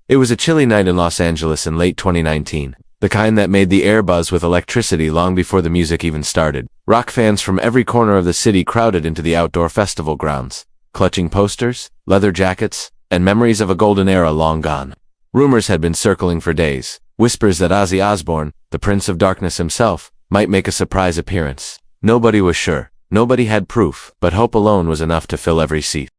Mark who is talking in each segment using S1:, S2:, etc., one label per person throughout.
S1: It was a chilly night in Los Angeles in late 2019, the kind that made the air buzz with electricity long before the music even started. Rock fans from every corner of the city crowded into the outdoor festival grounds, clutching posters, leather jackets, and memories of a golden era long gone. Rumors had been circling for days, whispers that Ozzy Osbourne, the Prince of Darkness himself, might make a surprise appearance. Nobody was sure, nobody had proof, but hope alone was enough to fill every seat.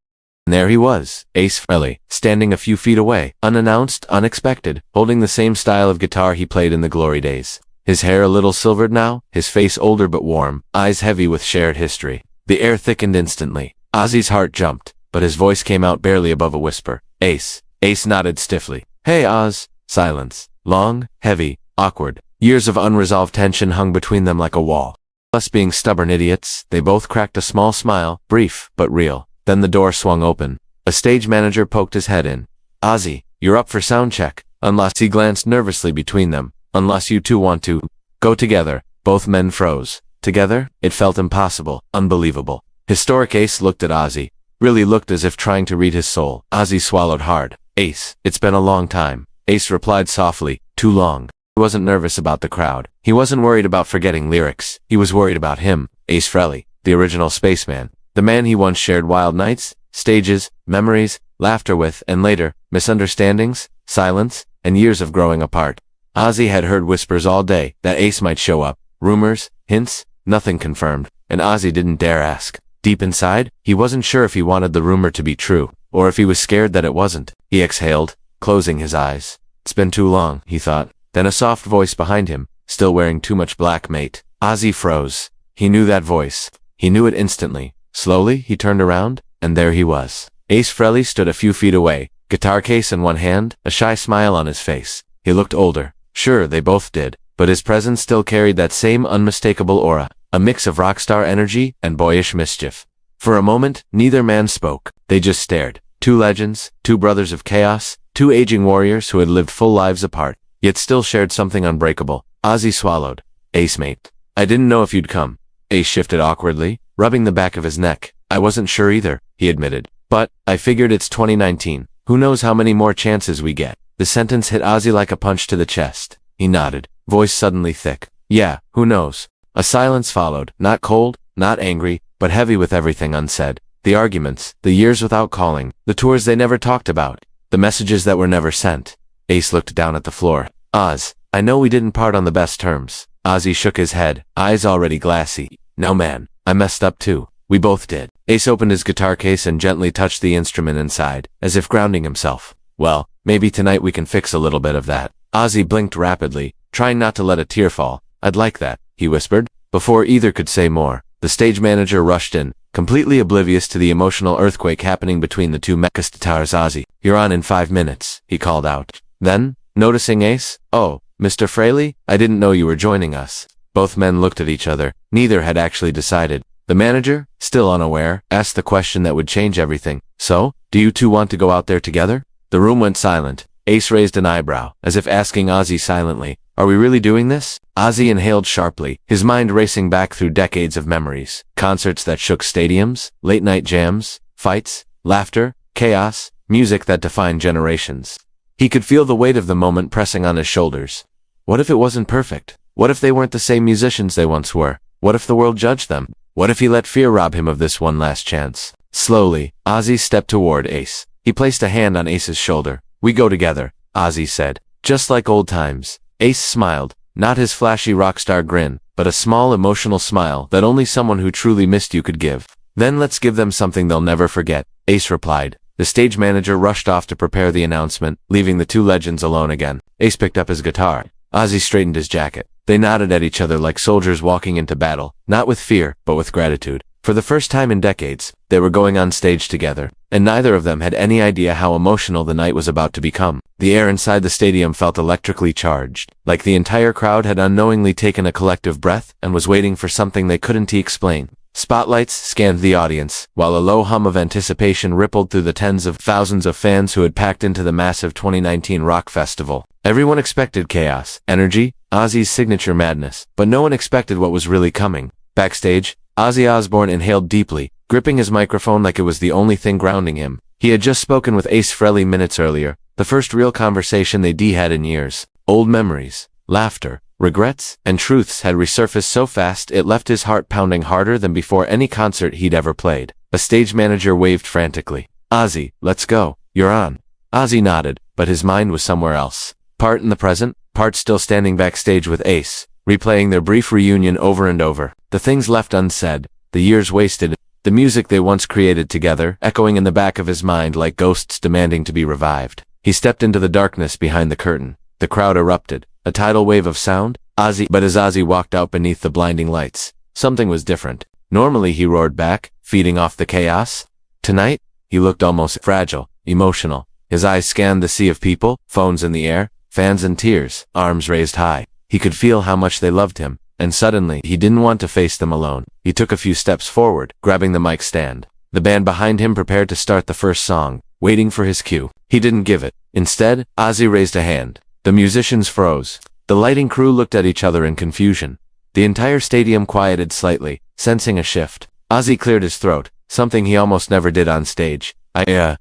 S1: And there he was, Ace Frehley, standing a few feet away, unannounced, unexpected, holding the same style of guitar he played in the glory days. His hair a little silvered now, his face older but warm, eyes heavy with shared history. The air thickened instantly. Ozzy's heart jumped, but his voice came out barely above a whisper. Ace. Ace nodded stiffly. Hey Oz. Silence. Long, heavy, awkward. Years of unresolved tension hung between them like a wall. Us being stubborn idiots, they both cracked a small smile, brief but real. Then the door swung open. A stage manager poked his head in. Ozzy, you're up for sound check. Unless he glanced nervously between them. Unless you two want to go together. Both men froze. Together? It felt impossible, unbelievable. Historic Ace looked at Ozzy. Really looked as if trying to read his soul. Ozzy swallowed hard. Ace, it's been a long time. Ace replied softly, too long. He wasn't nervous about the crowd. He wasn't worried about forgetting lyrics. He was worried about him, Ace Frehley, the original spaceman. The man he once shared wild nights, stages, memories, laughter with, and later, misunderstandings, silence, and years of growing apart. Ozzy had heard whispers all day that Ace might show up. Rumors, hints, nothing confirmed, and Ozzy didn't dare ask. Deep inside, he wasn't sure if he wanted the rumor to be true, or if he was scared that it wasn't. He exhaled, closing his eyes. It's been too long, he thought. Then a soft voice behind him, still wearing too much black, mate. Ozzy froze. He knew that voice. He knew it instantly. Slowly, he turned around, and there he was. Ace Frehley stood a few feet away, guitar case in one hand, a shy smile on his face. He looked older. Sure, they both did, but his presence still carried that same unmistakable aura, a mix of rock star energy and boyish mischief. For a moment, neither man spoke. They just stared. Two legends, two brothers of chaos, two aging warriors who had lived full lives apart, yet still shared something unbreakable. Ozzy swallowed. Ace, mate. I didn't know if you'd come. Ace shifted awkwardly, rubbing the back of his neck. I wasn't sure either, he admitted. But, I figured it's 2019. Who knows how many more chances we get. The sentence hit Ozzy like a punch to the chest. He nodded, voice suddenly thick. Yeah, who knows? A silence followed, not cold, not angry, but heavy with everything unsaid. The arguments, the years without calling, the tours they never talked about, the messages that were never sent. Ace looked down at the floor. Oz, I know we didn't part on the best terms. Ozzy shook his head, eyes already glassy. No man, I messed up too. We both did. Ace opened his guitar case and gently touched the instrument inside, as if grounding himself. Well, maybe tonight we can fix a little bit of that. Ozzy blinked rapidly, trying not to let a tear fall. I'd like that, he whispered. Before either could say more, the stage manager rushed in, completely oblivious to the emotional earthquake happening between the two megastars. Ozzy, you're on in 5 minutes, he called out. Then, noticing Ace, oh, Mr. Frehley, I didn't know you were joining us. Both men looked at each other. Neither had actually decided. The manager, still unaware, asked the question that would change everything. So, do you two want to go out there together? The room went silent. Ace raised an eyebrow, as if asking Ozzy silently, are we really doing this? Ozzy inhaled sharply, his mind racing back through decades of memories. Concerts that shook stadiums, late-night jams, fights, laughter, chaos, music that defined generations. He could feel the weight of the moment pressing on his shoulders. What if it wasn't perfect? What if they weren't the same musicians they once were? What if the world judged them? What if he let fear rob him of this one last chance? Slowly, Ozzy stepped toward Ace. He placed a hand on Ace's shoulder. We go together, Ozzy said. Just like old times. Ace smiled, not his flashy rock star grin, but a small emotional smile that only someone who truly missed you could give. Then let's give them something they'll never forget, Ace replied. The stage manager rushed off to prepare the announcement, leaving the two legends alone again. Ace picked up his guitar. Ozzy straightened his jacket. They nodded at each other like soldiers walking into battle, not with fear, but with gratitude. For the first time in decades, they were going on stage together, and neither of them had any idea how emotional the night was about to become. The air inside the stadium felt electrically charged, like the entire crowd had unknowingly taken a collective breath and was waiting for something they couldn't explain. Spotlights scanned the audience, while a low hum of anticipation rippled through the tens of thousands of fans who had packed into the massive 2019 rock festival. Everyone expected chaos, energy, Ozzy's signature madness, but no one expected what was really coming. Backstage, Ozzy Osbourne inhaled deeply, gripping his microphone like it was the only thing grounding him. He had just spoken with Ace Frehley minutes earlier, The first real conversation they'd had in years. Old memories, laughter, regrets, and truths had resurfaced so fast it left his heart pounding harder than before any concert he'd ever played. A stage manager waved frantically. "Ozzy, let's go. You're on." Ozzy nodded, but his mind was somewhere else. Part in the present, part still standing backstage with Ace, replaying their brief reunion over and over. The things left unsaid, the years wasted, the music they once created together, echoing in the back of his mind like ghosts demanding to be revived. He stepped into the darkness behind the curtain. The crowd erupted, a tidal wave of sound. But as Ozzy walked out beneath the blinding lights, something was different. Normally he roared back, feeding off the chaos. Tonight, he looked almost fragile, emotional. His eyes scanned the sea of people, phones in the air, fans in tears, arms raised high. He could feel how much they loved him, and suddenly he didn't want to face them alone. He took a few steps forward, grabbing the mic stand. The band behind him prepared to start the first song, waiting for his cue. He didn't give it. Instead, Ozzy raised a hand. The musicians froze. The lighting crew looked at each other in confusion. The entire stadium quieted slightly, sensing a shift. Ozzy cleared his throat, something he almost never did on stage.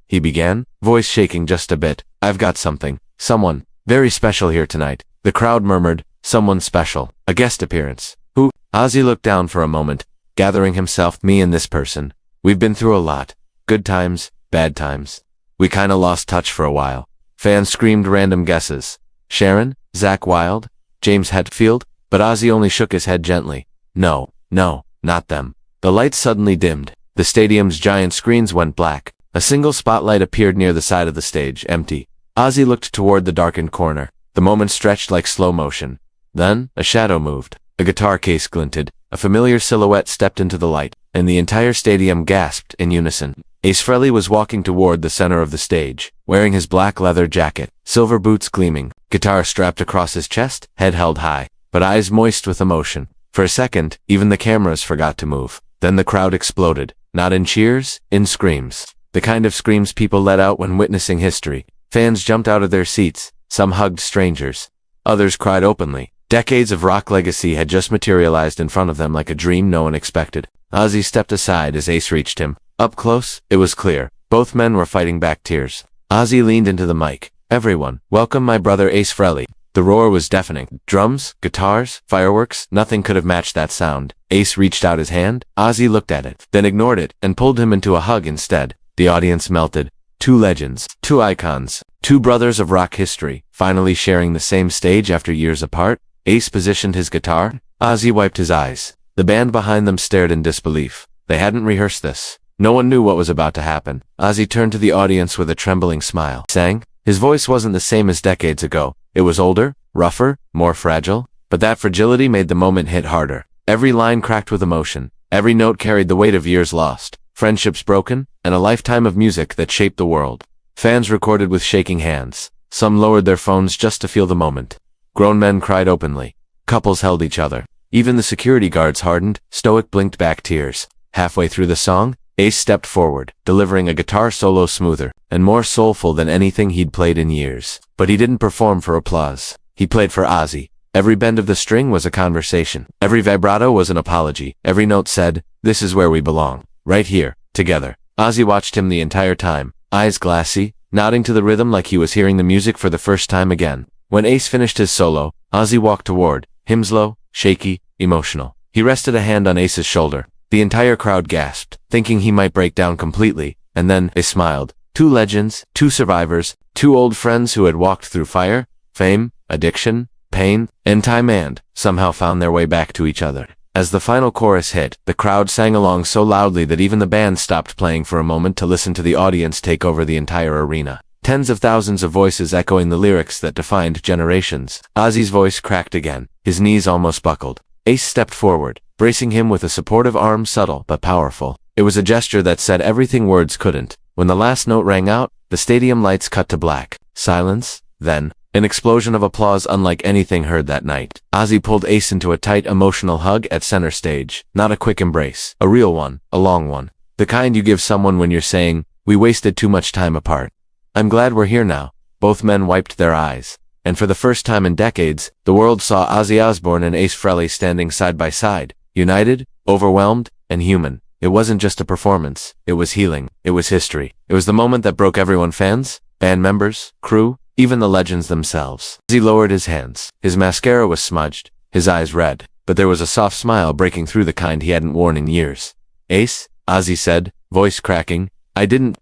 S1: He began, voice shaking just a bit. "I've got something. Someone very special here tonight." The crowd murmured, "Someone special. A guest appearance. Who?" Ozzy looked down for a moment, gathering himself. "Me and this person. We've been through a lot. Good times, bad times. We kinda lost touch for a while." Fans screamed random guesses. Sharon, Zach Wilde, James Hetfield, but Ozzy only shook his head gently. No, not them. The lights suddenly dimmed. The stadium's giant screens went black. A single spotlight appeared near the side of the stage, empty. Ozzy looked toward the darkened corner. The moment stretched like slow motion. Then, a shadow moved. A guitar case glinted. A familiar silhouette stepped into the light, and the entire stadium gasped in unison. Ace Frehley was walking toward the center of the stage, wearing his black leather jacket, silver boots gleaming, guitar strapped across his chest, head held high, but eyes moist with emotion. For a second, even the cameras forgot to move. Then the crowd exploded, not in cheers, in screams. The kind of screams people let out when witnessing history. Fans jumped out of their seats, some hugged strangers. Others cried openly. Decades of rock legacy had just materialized in front of them like a dream no one expected. Ozzy stepped aside as Ace reached him. Up close, it was clear. Both men were fighting back tears. Ozzy leaned into the mic. "Everyone, welcome my brother Ace Frehley." The roar was deafening. Drums, guitars, fireworks, nothing could have matched that sound. Ace reached out his hand. Ozzy looked at it, then ignored it, and pulled him into a hug instead. The audience melted. Two legends, two icons, two brothers of rock history, finally sharing the same stage after years apart. Ace positioned his guitar. Ozzy wiped his eyes. The band behind them stared in disbelief. They hadn't rehearsed this. No one knew what was about to happen. Ozzy turned to the audience with a trembling smile. Sang. His voice wasn't the same as decades ago. It was older, rougher, more fragile. But that fragility made the moment hit harder. Every line cracked with emotion. Every note carried the weight of years lost, friendships broken, and a lifetime of music that shaped the world. Fans recorded with shaking hands. Some lowered their phones just to feel the moment. Grown men cried openly. Couples held each other. Even the security guards hardened, stoic blinked back tears. Halfway through the song, Ace stepped forward, delivering a guitar solo smoother and more soulful than anything he'd played in years. But he didn't perform for applause. He played for Ozzy. Every bend of the string was a conversation. Every vibrato was an apology. Every note said, "This is where we belong. Right here, together." Ozzy watched him the entire time, eyes glassy, nodding to the rhythm like he was hearing the music for the first time again. When Ace finished his solo, Ozzy walked toward him, slow, shaky, emotional. He rested a hand on Ace's shoulder. The entire crowd gasped, thinking he might break down completely, and then they smiled. Two legends, two survivors, two old friends who had walked through fire, fame, addiction, pain, and time, and somehow found their way back to each other. As the final chorus hit, the crowd sang along so loudly that even the band stopped playing for a moment to listen to the audience take over the entire arena. Tens of thousands of voices echoing the lyrics that defined generations. Ozzy's voice cracked again. His knees almost buckled. Ace stepped forward, bracing him with a supportive arm, subtle but powerful. It was a gesture that said everything words couldn't. When the last note rang out, the stadium lights cut to black. Silence, then an explosion of applause unlike anything heard that night. Ozzy pulled Ace into a tight, emotional hug at center stage. Not a quick embrace. A real one. A long one. The kind you give someone when you're saying, "We wasted too much time apart. I'm glad we're here now." Both men wiped their eyes. And for the first time in decades, the world saw Ozzy Osbourne and Ace Frehley standing side by side, united, overwhelmed, and human. It wasn't just a performance. It was healing. It was history. It was the moment that broke everyone. Fans, band members, crew, even the legends themselves. Ozzy lowered his hands. His mascara was smudged, his eyes red, but there was a soft smile breaking through the kind he hadn't worn in years. Ace, Ozzy said, voice cracking, I didn't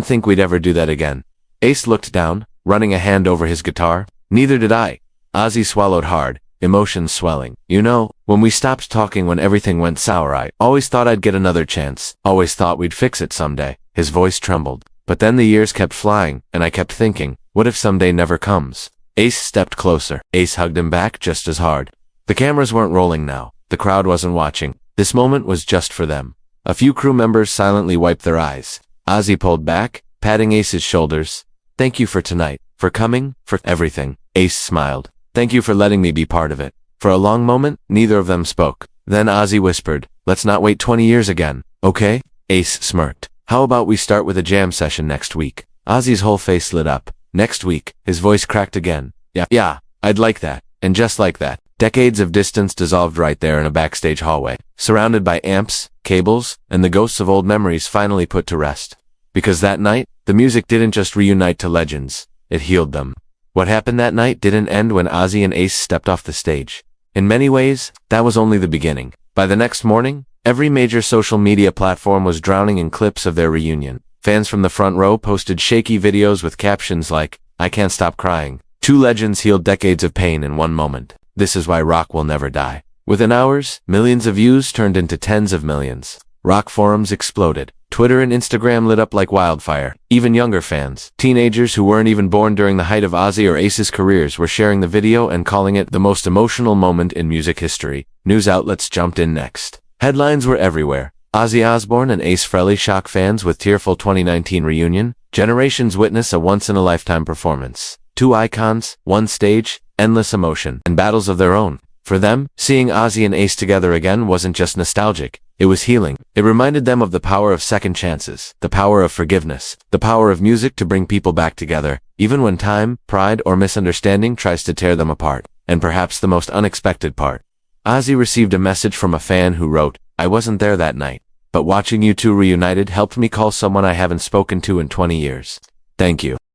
S1: think we'd ever do that again. Ace looked down, running a hand over his guitar. Neither did I. Ozzy swallowed hard, emotions swelling. You know, when we stopped talking when everything went sour, I always thought I'd get another chance. Always thought we'd fix it someday. His voice trembled. But then the years kept flying, and I kept thinking, what if someday never comes? Ace stepped closer. Ace hugged him back just as hard. The cameras weren't rolling now. The crowd wasn't watching. This moment was just for them. A few crew members silently wiped their eyes. Ozzy pulled back, patting Ace's shoulders. Thank you for tonight, for coming, for everything. Ace smiled. Thank you for letting me be part of it. For a long moment, neither of them spoke. Then Ozzy whispered, let's not wait 20 years again, okay? Ace smirked. How about we start with a jam session next week? Ozzy's whole face lit up. Next week, his voice cracked again. Yeah, I'd like that. And just like that, decades of distance dissolved right there in a backstage hallway, surrounded by amps, cables, and the ghosts of old memories finally put to rest. Because that night, the music didn't just reunite to legends, it healed them. What happened that night didn't end when Ozzy and Ace stepped off the stage. In many ways, that was only the beginning. By the next morning, every major social media platform was drowning in clips of their reunion. Fans from the front row posted shaky videos with captions like, I can't stop crying. Two legends healed decades of pain in one moment. This is why rock will never die. Within hours, millions of views turned into tens of millions. Rock forums exploded. Twitter and Instagram lit up like wildfire. Even younger fans, teenagers who weren't even born during the height of Ozzy or Ace's careers, were sharing the video and calling it the most emotional moment in music history. News outlets jumped in next. Headlines were everywhere. Ozzy Osbourne and Ace Frehley shock fans with tearful 2019 reunion. Generations witness a once-in-a-lifetime performance. Two icons, one stage, endless emotion, and battles of their own. For them, seeing Ozzy and Ace together again wasn't just nostalgic. It was healing. It reminded them of the power of second chances, the power of forgiveness, the power of music to bring people back together, even when time, pride, or misunderstanding tries to tear them apart. And perhaps the most unexpected part. Ozzy received a message from a fan who wrote, I wasn't there that night, but watching you two reunited helped me call someone I haven't spoken to in 20 years. Thank you.